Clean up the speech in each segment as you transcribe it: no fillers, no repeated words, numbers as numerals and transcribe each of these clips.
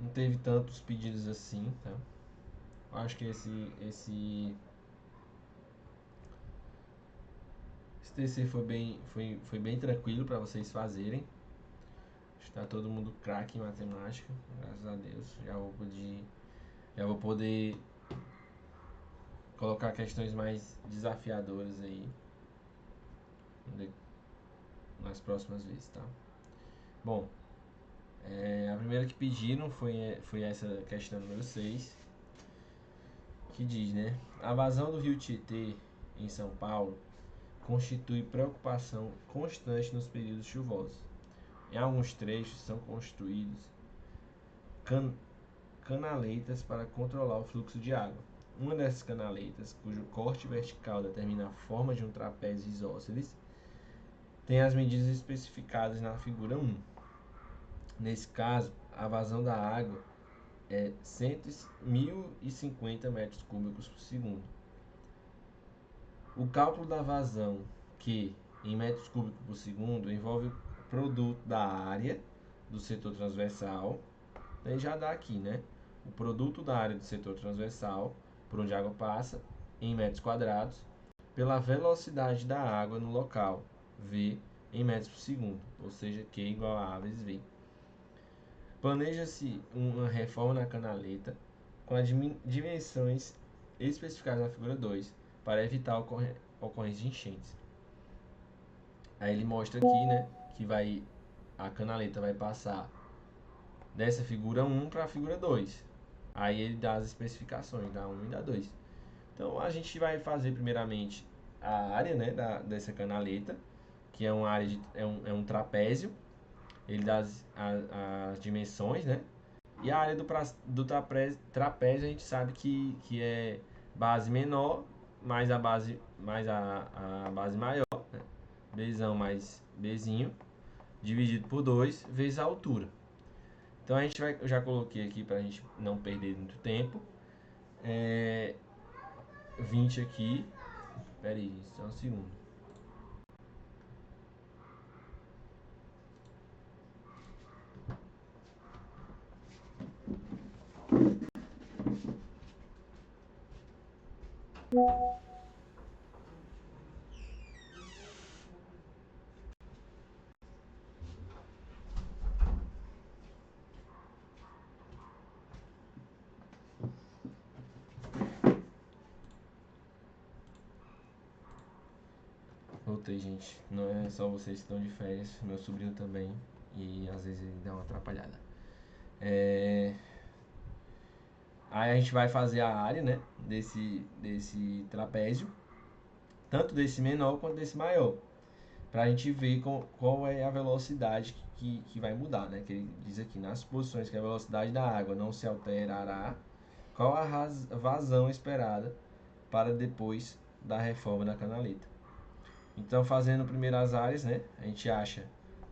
não teve tantos pedidos assim, tá? Eu acho que esse TC foi bem tranquilo para vocês fazerem. Está todo mundo craque em matemática, graças a Deus. Já vou poder colocar questões mais desafiadoras aí nas próximas vezes, tá? Bom, a primeira que pediram foi essa questão número 6, que diz, né? A vazão do rio Tietê em São Paulo constitui preocupação constante nos períodos chuvosos. Em alguns trechos são construídos canaletas para controlar o fluxo de água. Uma dessas canaletas, cujo corte vertical determina a forma de um trapézio isósceles, tem as medidas especificadas na figura 1. Nesse caso, a vazão da água é 1.050 metros cúbicos por segundo. O cálculo da vazão, que em metros cúbicos por segundo, envolve o produto da área do setor transversal. Então, já dá aqui, né? O produto da área do setor transversal, por onde a água passa, em metros quadrados, pela velocidade da água no local, V, em metros por segundo, ou seja, Q igual a vezes V. Planeja-se uma reforma na canaleta com as dimensões especificadas na figura 2 para evitar a ocorrência de enchentes. Aí ele mostra aqui, né, que a canaleta vai passar dessa figura 1 para a figura 2. Aí ele dá as especificações, dá 1 e dá 2. Então a gente vai fazer primeiramente a área, né, dessa canaleta, que é uma área é um trapézio. Ele dá as dimensões, né? E a área do trapézio a gente sabe que é base menor mais a base maior, né? Bzão mais Bzinho, dividido por 2 vezes a altura. Então eu já coloquei aqui para a gente não perder muito tempo. 20 aqui. Pera aí, só um segundo. Voltei, gente. Não é só vocês que estão de férias, meu sobrinho também. E às vezes ele dá uma atrapalhada. Aí a gente vai fazer a área, né? Desse trapézio. Tanto desse menor quanto desse maior. Pra gente ver qual é a velocidade que vai mudar, né? Que ele diz aqui, nas posições que a velocidade da água não se alterará, qual a vazão esperada para depois da reforma da canaleta. Então, fazendo primeiro as áreas, né? A gente acha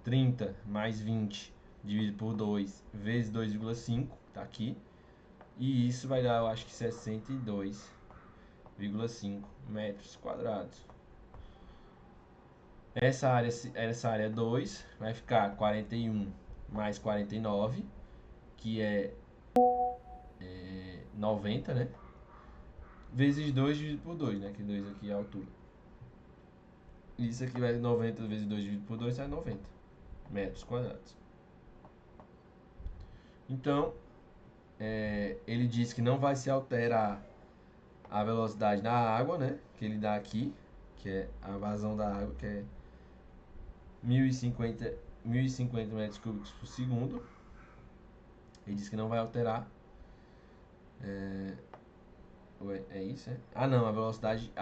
30 mais 20 dividido por 2 vezes 2,5, tá aqui. E isso vai dar, eu acho que 62,5 metros quadrados. Essa área 2 vai ficar 41 mais 49, que é 90, né? Vezes 2 dividido por 2, né? Que 2 aqui é a altura. Isso aqui vai 90 vezes 2 dividido por 2 é 90 metros quadrados. Então, ele diz que não vai se alterar a velocidade da água, né? Que ele dá aqui, que é a vazão da água, que é 1050 metros cúbicos por segundo. Ele diz que não vai alterar. É isso, é? Ah, não, a velocidade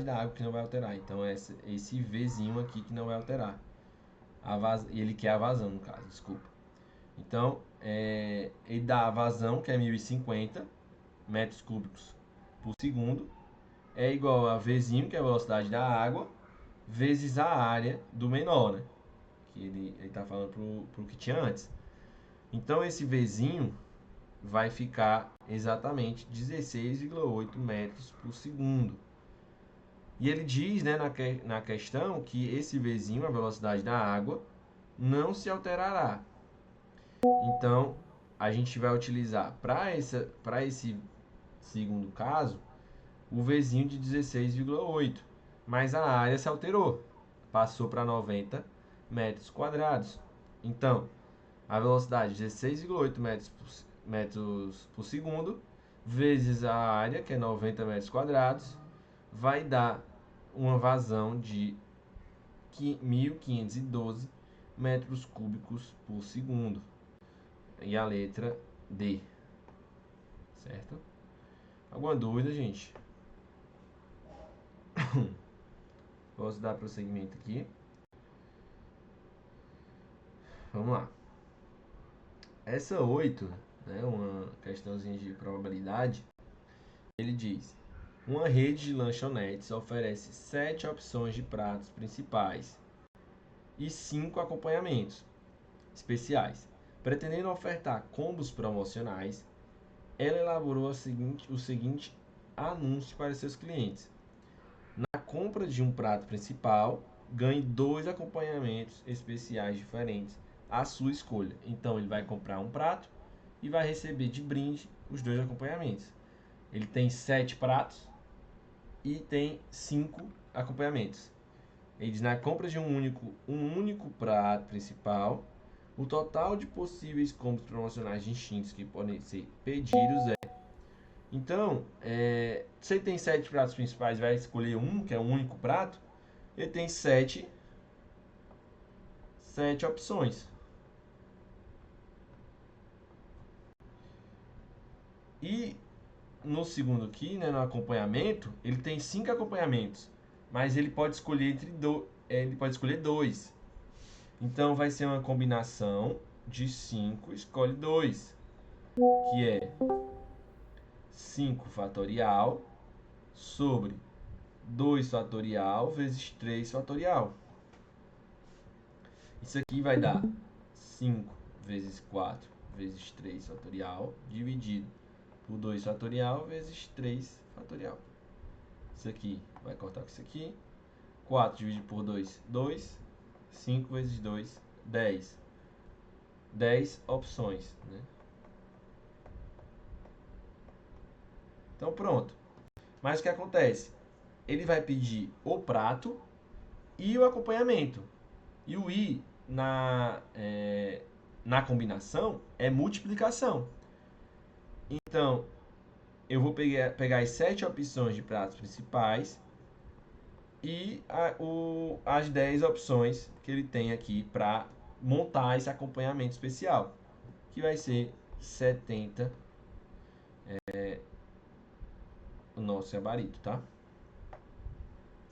da água que não vai alterar. Então é esse Vzinho aqui que não vai alterar. E ele quer a vazão, no caso, desculpa. Então, ele dá a vazão, que é 1050 metros cúbicos por segundo, é igual a Vzinho, que é a velocidade da água, vezes a área do menor, né? Que ele está falando pro que tinha antes. Então, esse Vzinho vai ficar exatamente 16,8 metros por segundo. E ele diz, né, na questão que esse Vzinho, a velocidade da água, não se alterará. Então, a gente vai utilizar para esse segundo caso o Vzinho de 16,8, mas a área se alterou, passou para 90 metros quadrados. Então, a velocidade 16,8 metros por segundo vezes a área, que é 90 metros quadrados, vai dar uma vazão de 1.512 metros cúbicos por segundo. E a letra D. Certo? Alguma dúvida, gente? Posso dar prosseguimento aqui. Vamos lá. Essa 8, né, uma questãozinha de probabilidade, ele diz: uma rede de lanchonetes oferece 7 opções de pratos principais e 5 acompanhamentos especiais. Pretendendo ofertar combos promocionais, ela elaborou o seguinte anúncio para seus clientes: na compra de um prato principal, ganhe 2 acompanhamentos especiais diferentes à sua escolha. Então ele vai comprar um prato e vai receber de brinde os 2 acompanhamentos. Ele tem 7 pratos e tem 5 acompanhamentos. Ele diz: na compra de um único prato principal, o total de possíveis combos promocionais distintos que podem ser pedidos é. Então, se ele tem 7 pratos principais, vai escolher um, que é um único prato, ele tem 7 opções. E no segundo aqui, né, no acompanhamento, ele tem 5 acompanhamentos, mas ele pode escolher ele pode escolher 2. Então vai ser uma combinação de 5, escolhe 2, que é 5 fatorial sobre 2 fatorial vezes 3 fatorial. Isso aqui vai dar 5 vezes 4 vezes 3 fatorial dividido por 2 fatorial vezes 3 fatorial. Isso aqui vai cortar com isso aqui. 4 dividido por 2, 2. 5 vezes 2, 10. 10 opções, né? Então pronto. Mas o que acontece? Ele vai pedir o prato e o acompanhamento. E o I na combinação é multiplicação. Então, eu vou pegar as 7 opções de pratos principais e as 10 opções que ele tem aqui para montar esse acompanhamento especial, que vai ser 70 o nosso gabarito, tá?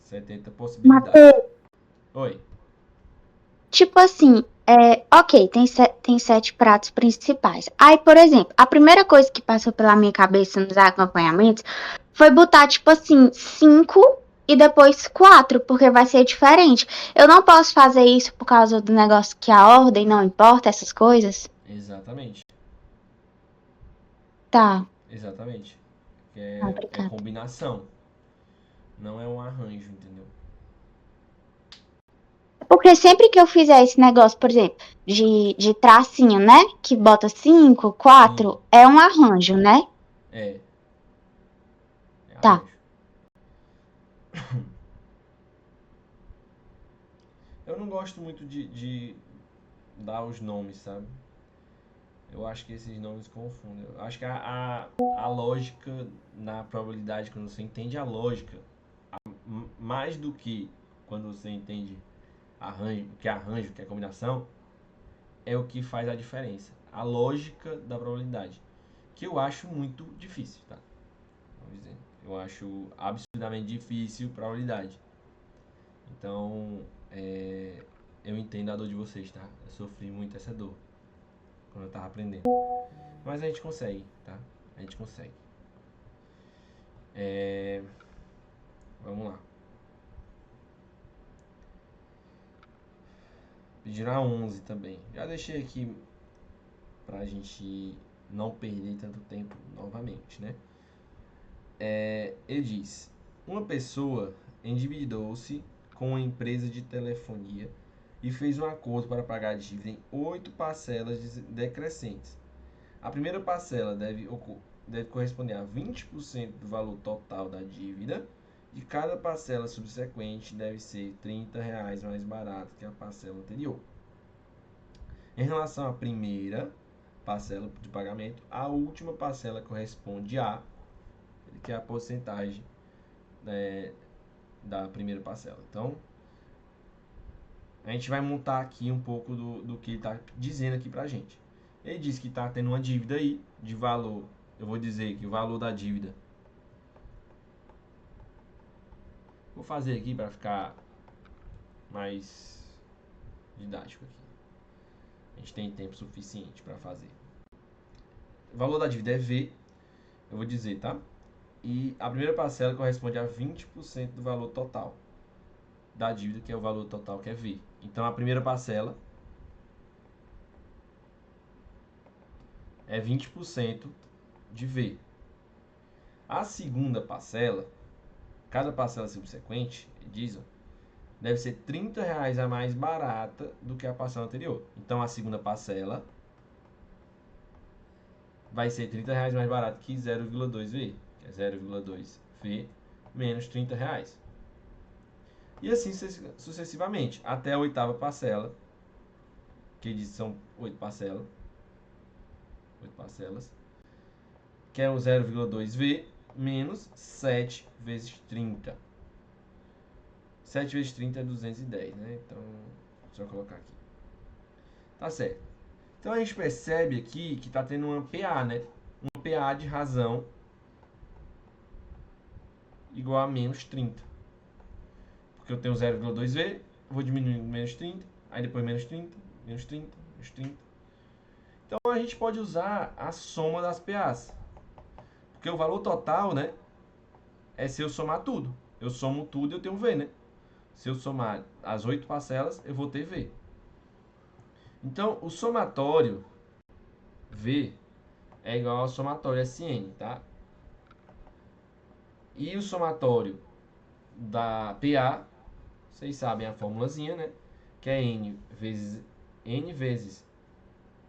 70 possibilidades. Mateus, Oi. tipo assim, ok, tem 7 pratos principais. Aí, por exemplo, a primeira coisa que passou pela minha cabeça nos acompanhamentos foi botar, tipo assim, 5 e depois 4, porque vai ser diferente. Eu não posso fazer isso por causa do negócio que a ordem não importa, essas coisas? Exatamente. Tá, Exatamente. É obrigada. combinação. Não é um arranjo, entendeu? Porque sempre que eu fizer esse negócio, por exemplo, de tracinho, né? Que bota 5, Sim. 4, é um arranjo, né? É. É Tá. arranjo. Eu não gosto muito de dar os nomes, sabe? Eu acho que esses nomes confundem. Eu acho que a lógica na probabilidade, quando você entende a lógica, mais do que quando você entende arranjo, que é combinação, é o que faz a diferença. A lógica da probabilidade. Que eu acho muito difícil, tá? Vamos dizer. Eu acho absurdamente difícil probabilidade. Então, eu entendo a dor de vocês, tá? Eu sofri muito essa dor quando eu tava aprendendo. Mas a gente consegue, tá? A gente consegue. Vamos lá. Pediram a 11 também. Já deixei aqui pra gente não perder tanto tempo novamente, né? Ele diz: uma pessoa endividou-se com uma empresa de telefonia e fez um acordo para pagar a dívida em 8 parcelas decrescentes. A primeira parcela deve corresponder a 20% do valor total da dívida e cada parcela subsequente deve ser R$ 30 mais barato que a parcela anterior. Em relação à primeira parcela de pagamento, a última parcela corresponde a, que é a porcentagem da primeira parcela. Então, a gente vai montar aqui um pouco do que ele está dizendo aqui pra gente. Ele diz que está tendo uma dívida aí de valor. Eu vou dizer que o valor da dívida. Vou fazer aqui para ficar mais didático aqui. A gente tem tempo suficiente para fazer. O valor da dívida é V. Eu vou dizer, tá? E a primeira parcela corresponde a 20% do valor total da dívida, que é o valor total, que é V. Então, a primeira parcela é 20% de V. A segunda parcela, cada parcela subsequente, diz, deve ser R$ 30 a mais barata do que a parcela anterior. Então, a segunda parcela vai ser R$ 30 mais barato que 0,2V, que é 0,2V menos R$ 30. E assim sucessivamente, até a oitava parcela, que diz que são 8 parcelas, que é o 0,2V menos 7 vezes 30. 7 vezes 30 é 210, né? Então, deixa eu colocar aqui. Tá certo. Então, a gente percebe aqui que está tendo uma PA, né? Uma PA de razão igual a menos 30. Porque eu tenho 0,2V, vou diminuindo menos 30, aí depois menos 30, menos 30, menos 30. Então, a gente pode usar a soma das PAs. Porque o valor total, né? É se eu somar tudo. Eu somo tudo e eu tenho V, né? Se eu somar as 8 parcelas, eu vou ter V. Então, o somatório V é igual ao somatório SN, tá? E o somatório da PA, vocês sabem a formulazinha, né? Que é N vezes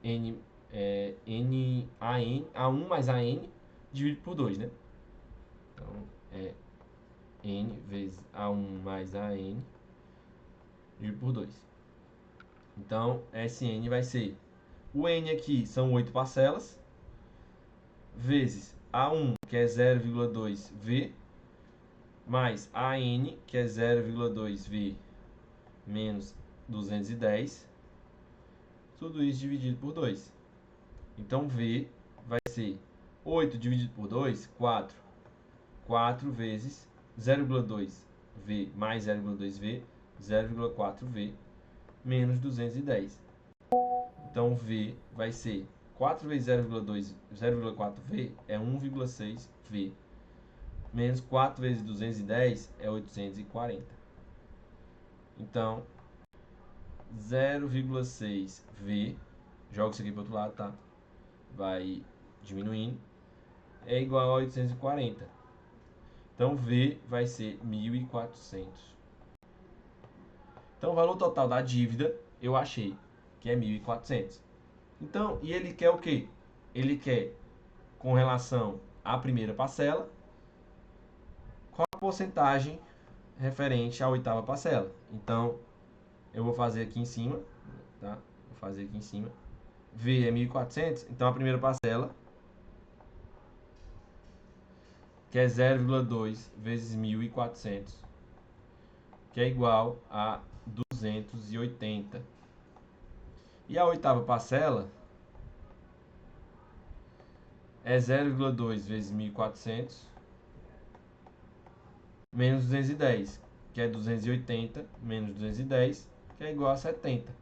N, A1 mais AN dividido por 2, né? Então, é N vezes A1 mais AN dividido por 2. Então, SN vai ser, o N aqui são 8 parcelas, vezes A1, que é 0,2V, mais AN, que é 0,2V menos 210, tudo isso dividido por 2. Então, V vai ser 8 dividido por 2, 4. 4 vezes 0,2V mais 0,2V, 0,4V menos 210. Então, V vai ser 4 vezes 0,2, 0,4V é 1,6V. Menos 4 vezes 210 é 840. Então, 0,6V, joga isso aqui para o outro lado, tá? Vai diminuindo, é igual a 840. Então, V vai ser 1.400. Então, o valor total da dívida, eu achei que é 1.400. Então, e ele quer o quê? Ele quer, com relação à primeira parcela, qual a porcentagem referente à oitava parcela. Então, eu vou fazer aqui em cima, tá? Vou fazer aqui em cima. V é 1.400, então a primeira parcela, que é 0,2 vezes 1.400, que é igual a 280. E a oitava parcela é 0,2 vezes 1.400 menos 210, que é 280 menos 210, que é igual a 70.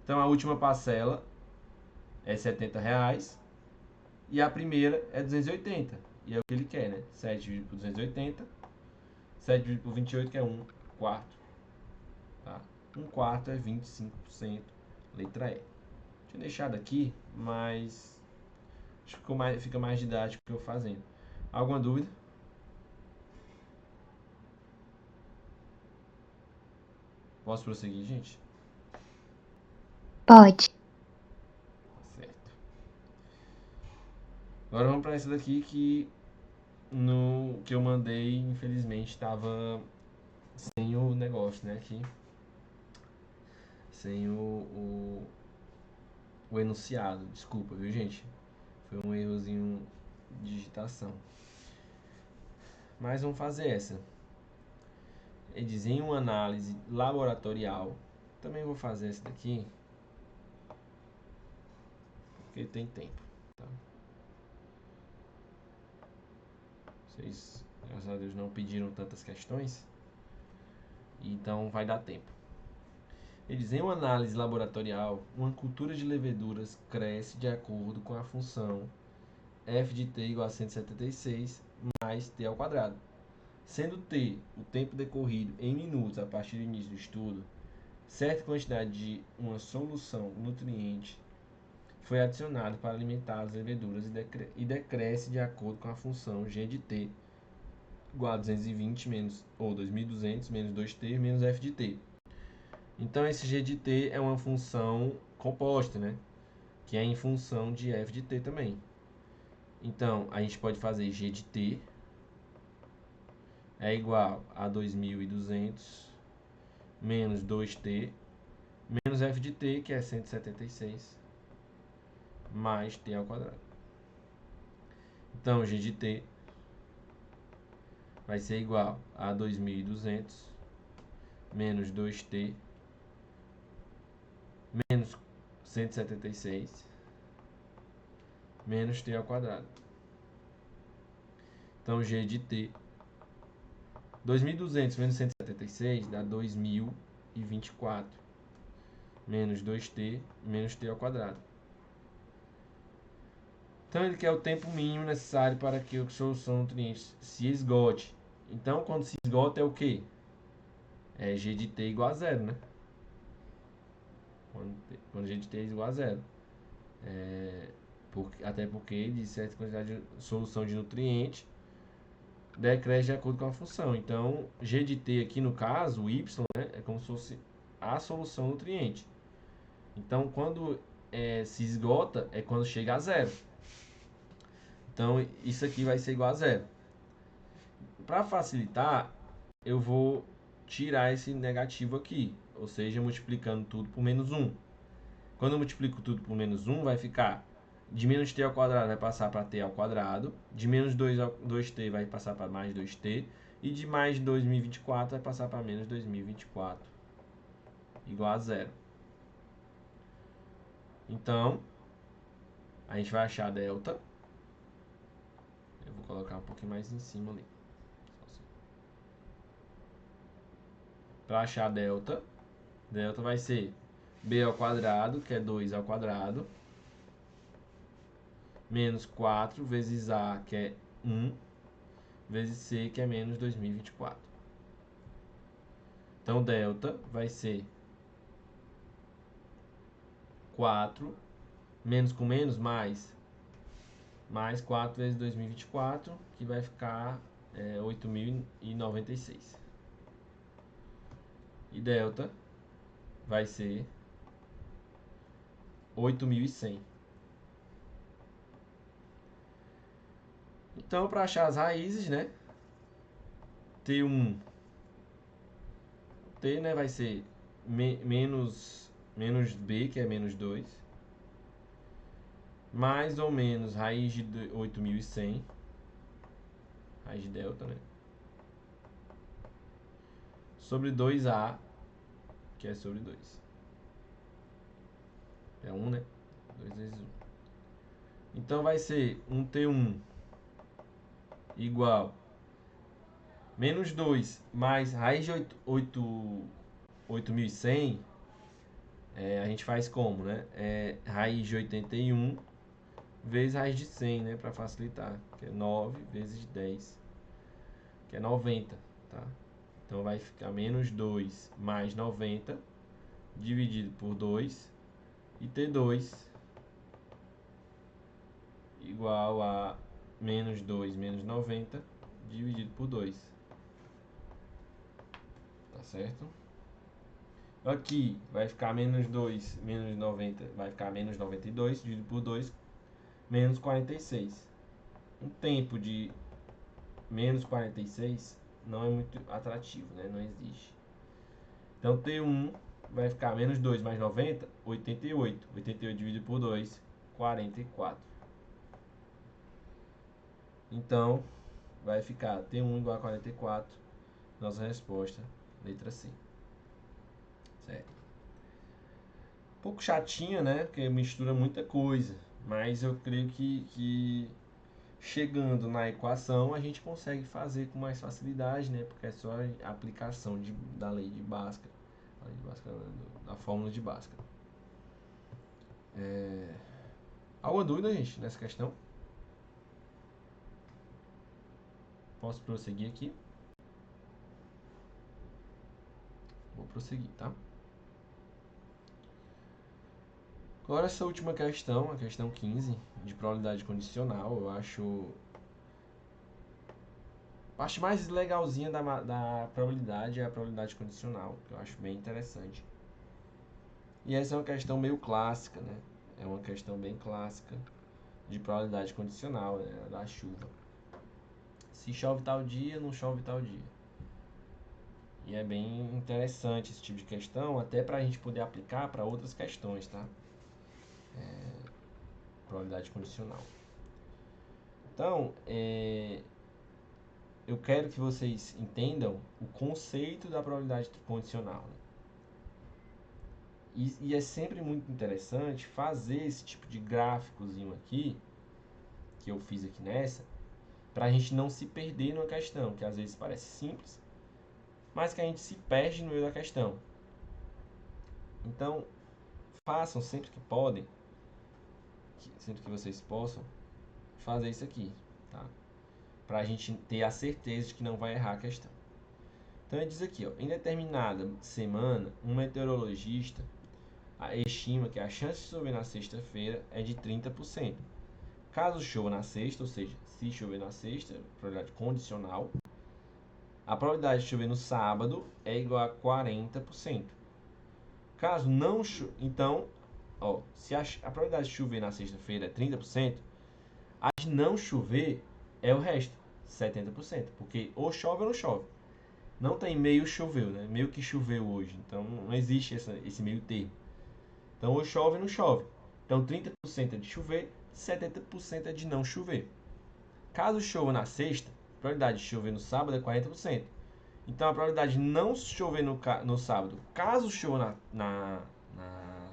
Então a última parcela é R$ 70 e a primeira é 280. E é o que ele quer, né? 7 dividido por 280, 7 dividido por 28, que é 1 quarto. Tá? 1 quarto é 25%, letra E. Tinha deixado aqui, mas acho que fica mais didático que eu fazendo. Alguma dúvida? Posso prosseguir, gente? Pode. Tá certo. Agora vamos para essa daqui que no que eu mandei, infelizmente, estava sem o negócio, né? Aqui. Sem o enunciado. Desculpa, viu, gente? Foi um errozinho de digitação. Mas vamos fazer essa. Ele diz em uma análise laboratorial. Também vou fazer essa daqui. Porque tem tempo. Tá? Vocês, graças a Deus, não pediram tantas questões. Então vai dar tempo. Ele diz em uma análise laboratorial, uma cultura de leveduras cresce de acordo com a função f de t igual a 176 mais t ao quadrado. Sendo t o tempo decorrido em minutos a partir do início do estudo, certa quantidade de uma solução nutriente foi adicionada para alimentar as leveduras e decresce de acordo com a função g de t igual a 220 menos, ou 2200 menos 2t menos f de t. Então esse g de t é uma função composta, né? Que é em função de f de t também. Então a gente pode fazer g de t é igual a 2200 menos 2t menos f de t, que é 176, mais t ao quadrado. Então g de t vai ser igual a 2200 menos 2t menos 176 menos t ao quadrado. Então g de t 2200 menos 176 dá 2024 menos 2t menos t ao quadrado. Então ele quer o tempo mínimo necessário para que a solução de nutrientes se esgote. Então quando se esgota é o que? É g de t igual a zero, né? Quando g de t é igual a zero. Até porque de certa quantidade de solução de nutriente decresce de acordo com a função. Então g de t aqui no caso, o y, né, é como se fosse a solução nutriente. Então quando se esgota é quando chega a zero. Então isso aqui vai ser igual a zero. Para facilitar, eu vou tirar esse negativo aqui, ou seja, multiplicando tudo por menos 1. Quando eu multiplico tudo por menos 1, vai ficar de menos t ao quadrado vai passar para t ao quadrado, de menos 2t vai passar para mais 2t, e de mais 2024 vai passar para menos 2024, igual a zero. Então, a gente vai achar delta. Eu vou colocar um pouquinho mais em cima ali. Para achar delta vai ser b ao quadrado, que é 2 ao quadrado, menos 4 vezes a, que é 1, vezes c, que é menos 2024. Então, delta vai ser 4, menos com menos, mais 4 vezes 2024, que vai ficar 8.096. E delta vai ser 8.100. Então, para achar as raízes, né? T1, T, né, vai ser menos B, que é menos 2, mais ou menos raiz de 8.100, raiz de delta, né? Sobre 2A, que é sobre 2. É 1, né? 2 vezes 1. Então vai ser um T1 igual menos 2 mais raiz de 8.100, a gente faz como, né? Raiz de 81 vezes raiz de 100, né? Para facilitar, que é 9 vezes 10, que é 90, tá? Então vai ficar menos 2 mais 90 dividido por 2 e T2 igual a menos 2 menos 90 dividido por 2. Tá certo? Aqui vai ficar menos 2 menos 90, vai ficar menos 92 dividido por 2, menos 46. um tempo de menos 46 não é muito atrativo, né? Não existe. Então T1 vai ficar menos 2 mais 90, 88. 88 dividido por 2, 44. Então vai ficar T1 igual a 44. Nossa resposta, letra C. Certo? Um pouco chatinha, né? Porque mistura muita coisa. Mas eu creio que chegando na equação a gente consegue fazer com mais facilidade, né? Porque é só a aplicação da lei de Bhaskara, da fórmula de Bhaskara. Alguma dúvida, gente, nessa questão? Posso prosseguir aqui? Vou prosseguir, tá? Agora essa última questão, a questão 15, de probabilidade condicional, eu acho a parte mais legalzinha da probabilidade é a probabilidade condicional, que eu acho bem interessante. E essa é uma questão meio clássica, né? É uma questão bem clássica de probabilidade condicional, né? Da chuva. Se chove tal dia, não chove tal dia. E é bem interessante esse tipo de questão, até para a gente poder aplicar para outras questões, tá? Probabilidade condicional. Então, eu quero que vocês entendam o conceito da probabilidade condicional. Né? E é sempre muito interessante fazer esse tipo de gráficozinho aqui, que eu fiz aqui nessa, para a gente não se perder numa questão, que às vezes parece simples, mas que a gente se perde no meio da questão. Então, façam sempre que podem, sempre que vocês possam, fazer isso aqui, tá? Para a gente ter a certeza de que não vai errar a questão. Então, ele diz aqui, ó, em determinada semana, um meteorologista estima que a chance de chover na sexta-feira é de 30%. Caso chova na sexta, ou seja, se chover na sexta, probabilidade condicional, a probabilidade de chover no sábado é igual a 40%. Caso não chova, então, ó, se a probabilidade de chover na sexta-feira é 30%, a de não chover é o resto, 70%, porque ou chove ou não chove. Não tem meio choveu, né? Meio que choveu hoje, então não existe esse meio termo. Então ou chove ou não chove. Então 30% é de chover, 70% é de não chover. Caso chova na sexta, a probabilidade de chover no sábado é 40%. Então a probabilidade de não chover no sábado, caso chova na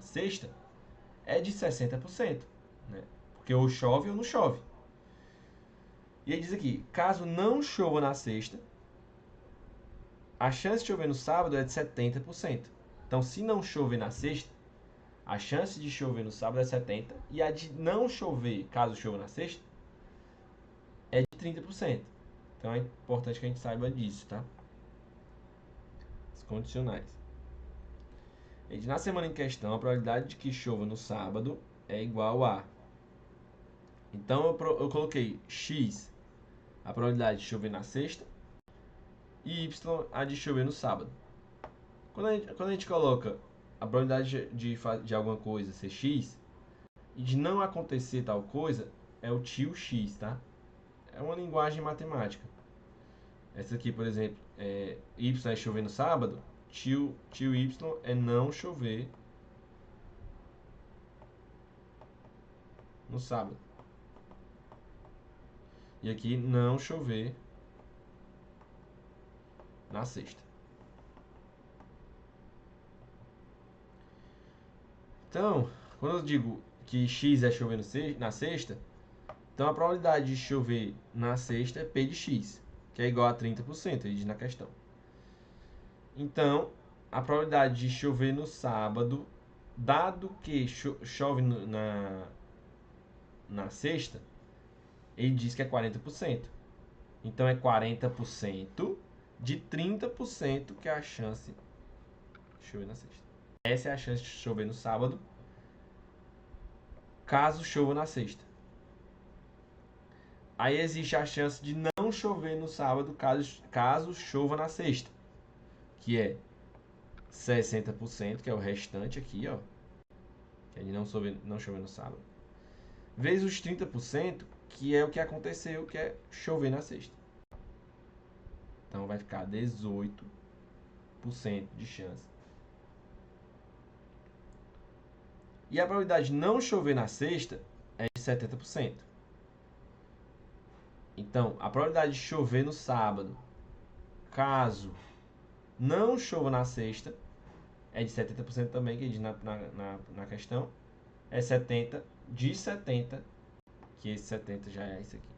sexta, é de 60%. Né? Porque ou chove ou não chove. E ele diz aqui, caso não chova na sexta, a chance de chover no sábado é de 70%. Então se não chover na sexta, a chance de chover no sábado é 70% e a de não chover, caso chova na sexta, é de 30%. Então é importante que a gente saiba disso, tá? Os condicionais. E na semana em questão, a probabilidade de que chova no sábado é igual a... Então eu coloquei x, a probabilidade de chover na sexta, e y, a de chover no sábado. Quando a gente coloca a probabilidade de alguma coisa ser x, e de não acontecer tal coisa, é o tio x, tá? É uma linguagem matemática. Essa aqui, por exemplo, y é chover no sábado, tio y é não chover no sábado. E aqui não chover na sexta. Então, quando eu digo que x é chover na sexta, então a probabilidade de chover na sexta é P de x, que é igual a 30%, ele diz na questão. Então, a probabilidade de chover no sábado, dado que chove na sexta, ele diz que é 40%. Então, é 40% de 30% que é a chance de chover na sexta. Essa é a chance de chover no sábado, caso chova na sexta. Aí existe a chance de não chover no sábado, caso chova na sexta, que é 60%, que é o restante aqui, ó, que é de não chover no sábado, vezes os 30%, que é o que aconteceu, que é chover na sexta. Então vai ficar 18% de chance. E a probabilidade de não chover na sexta é de 70%. Então, a probabilidade de chover no sábado, caso não chova na sexta, é de 70% também, que diz na questão. É 70 de 70, que esse 70 já é isso aqui.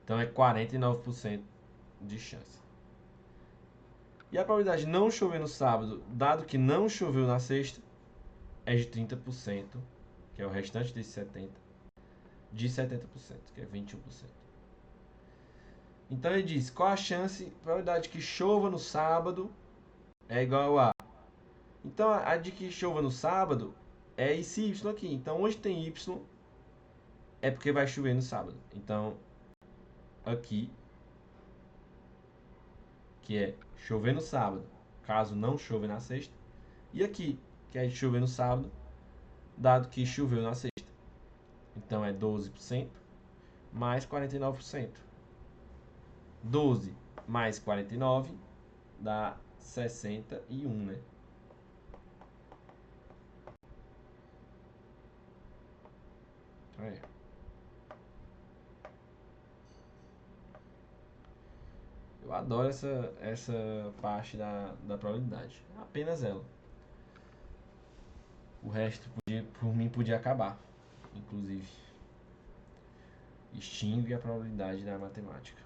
Então é 49% de chance. E a probabilidade de não chover no sábado, dado que não choveu na sexta, é de 30%, que é o restante desse 70%, de 70%, que é 21%. Então ele diz, qual a chance, probabilidade que chova no sábado é igual a... Então a de que chova no sábado é esse Y aqui. Então onde tem Y é porque vai chover no sábado. Então aqui, que é chover no sábado, caso não chova na sexta. E aqui, que é chover no sábado, dado que choveu na sexta. Então é 12% mais 49%. 12 mais 49 dá 61, né? É. Eu adoro essa parte da probabilidade. Apenas ela. O resto, por mim, podia acabar. Inclusive. Extingue a probabilidade da matemática.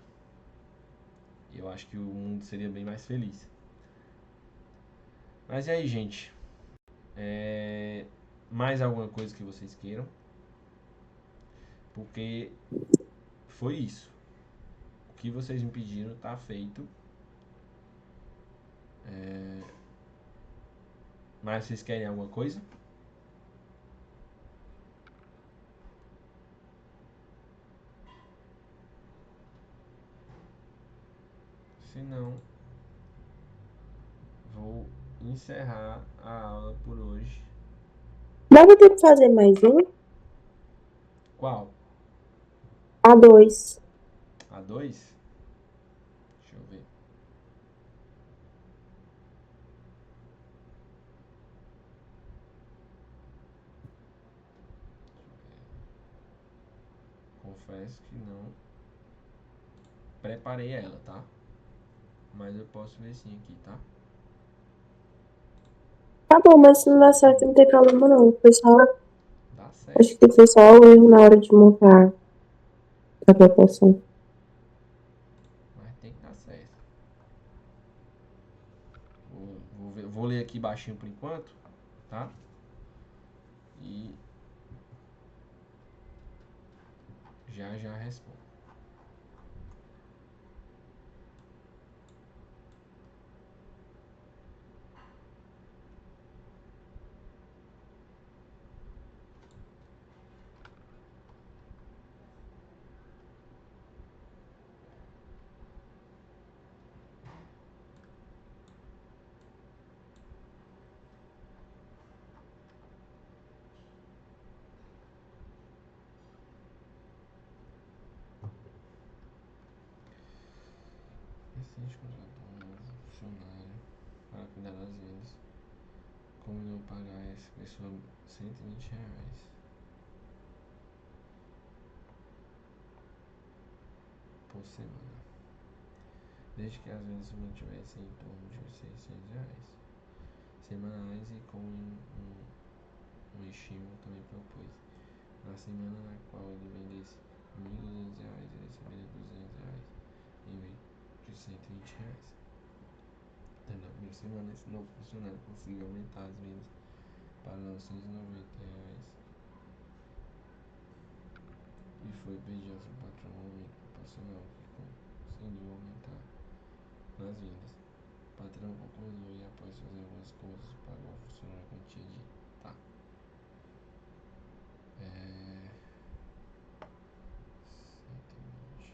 Eu acho que o mundo seria bem mais feliz. Mas e aí, gente? Mais alguma coisa que vocês queiram? Porque foi isso. O que vocês me pediram tá feito. Mas vocês querem alguma coisa? Se não, vou encerrar a aula por hoje. Dava tempo de fazer mais um? Qual? A2. A2? Deixa eu ver. Confesso que não preparei ela, tá? Mas eu posso ver sim aqui, tá? Tá bom, mas se não dá certo, não tem problema não. Foi só, Dá certo. acho que foi só o erro na hora de montar a proporção. Mas tem que dar certo. Vou ler aqui baixinho por enquanto, tá? E já respondo. Recente contratou um novo funcionário para cuidar das vendas. Combinou pagar essa pessoa R$ 120 por semana, desde que as vendas se mantivessem em torno de R$ 600 semanais e com um estímulo também propôs. Na semana na qual ele vendesse R$ 1.200, ele receberia R$ 200 em vez de R$ 120. Na primeira semana, esse novo funcionário conseguiu aumentar as vendas para R$ 990 e foi pedir ao seu patrão um aumento proporcional que conseguiu aumentar nas vendas. O patrão concordou e, após fazer algumas contas, pagou ao funcionário a quantia de tá. 120.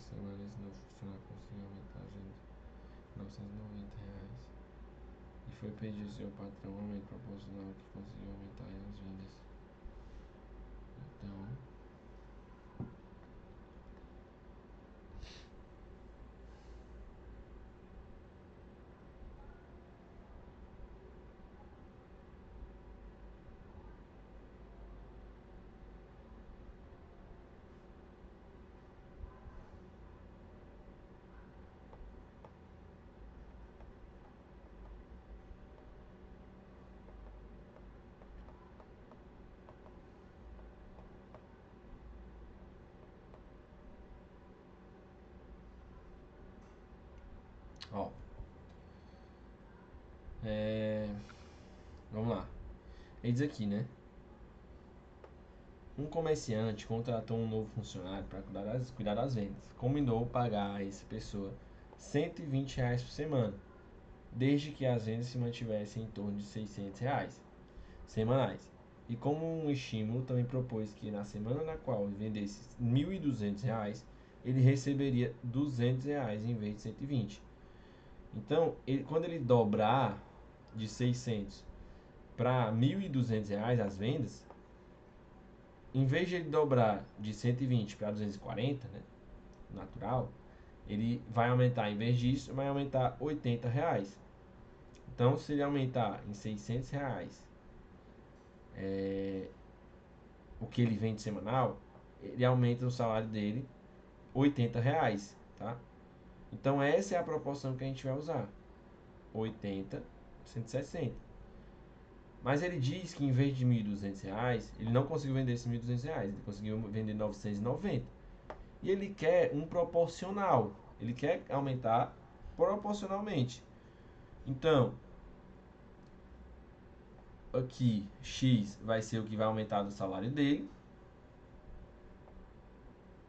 semana esse novo funcionário conseguiu aumentar as vendas R$ 990. E foi pedir ao seu patrão um aumento proporcional que conseguiu aumentar as vendas. Então, ó, vamos lá. Ele diz aqui, né? Um comerciante contratou um novo funcionário para cuidar das vendas. Combinou pagar a essa pessoa R$ 120 por semana, desde que as vendas se mantivessem em torno de R$ 600 semanais. E como um estímulo, também propôs que na semana na qual ele vendesse R$ 1.200, ele receberia R$ 200 em vez de 120. Então, quando ele dobrar de 600 para R$ 1.200 as vendas, em vez de ele dobrar de 120 para 240, né, natural, ele vai aumentar, em vez disso, vai aumentar R$ 80. Então, se ele aumentar em R$ 600 o que ele vende semanal, ele aumenta o salário dele R$ 80, tá? Então, essa é a proporção que a gente vai usar. 80, 160. Mas ele diz que em vez de R$ 1.200, ele não conseguiu vender esses R$ 1.200, ele conseguiu vender 990. E ele quer um proporcional, ele quer aumentar proporcionalmente. Então, aqui X vai ser o que vai aumentar do salário dele,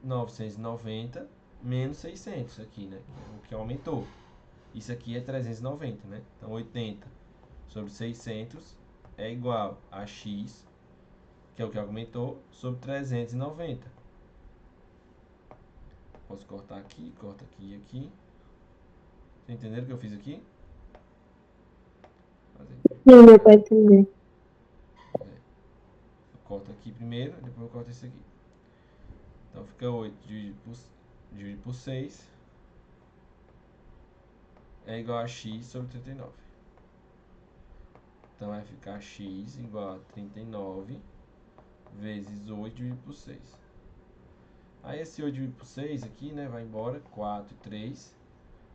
990 menos 600 aqui, né? O que aumentou. Isso aqui é 390, né? Então 80 sobre 600 é igual a X, que é o que aumentou, sobre 390. Posso cortar aqui, corta aqui e aqui. Vocês entenderam o que eu fiz aqui? Sim, deu pra entender. Eu corto aqui primeiro, depois eu corto esse aqui. Então fica 8 dividido por 6 é igual a x sobre 39. Então vai ficar x igual a 39 vezes 8 dividido por 6. Aí esse 8 dividido por 6 aqui, né, vai embora, 4 e 3.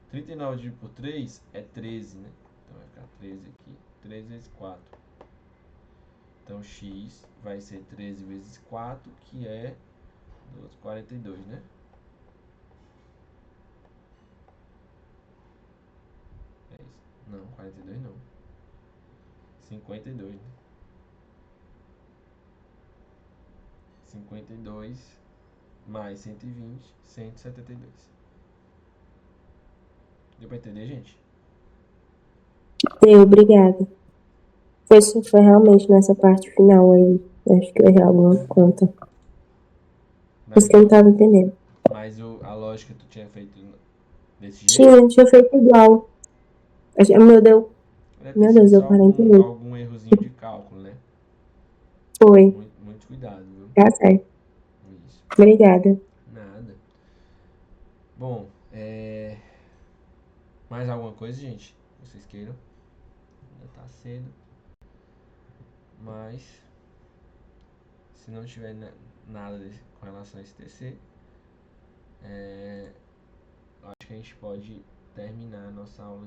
39 dividido por 3 é 13, né? Então vai ficar 13 aqui, 13 vezes 4. Então x vai ser 13 vezes 4, que é 42, né? É isso. Não, 42 não. 52, né? 52 mais 120, 172. Deu pra entender, gente? Deu, obrigada. Foi realmente nessa parte final aí. Acho que eu errei alguma conta. Por Mas, isso que eu não tava entendendo. a lógica tu tinha feito desse Tinha, jeito? tinha feito igual. Deve ter Meu sido Deus, só eu parei de ver. algum errozinho de cálculo, né? Foi. Muito cuidado, viu? Tá certo. Isso. Obrigada. Nada. Bom, mais alguma coisa, gente? Vocês queiram? Ainda tá cedo. Mas, se não tiver nada com relação a esse TC, acho que a gente pode terminar a nossa aula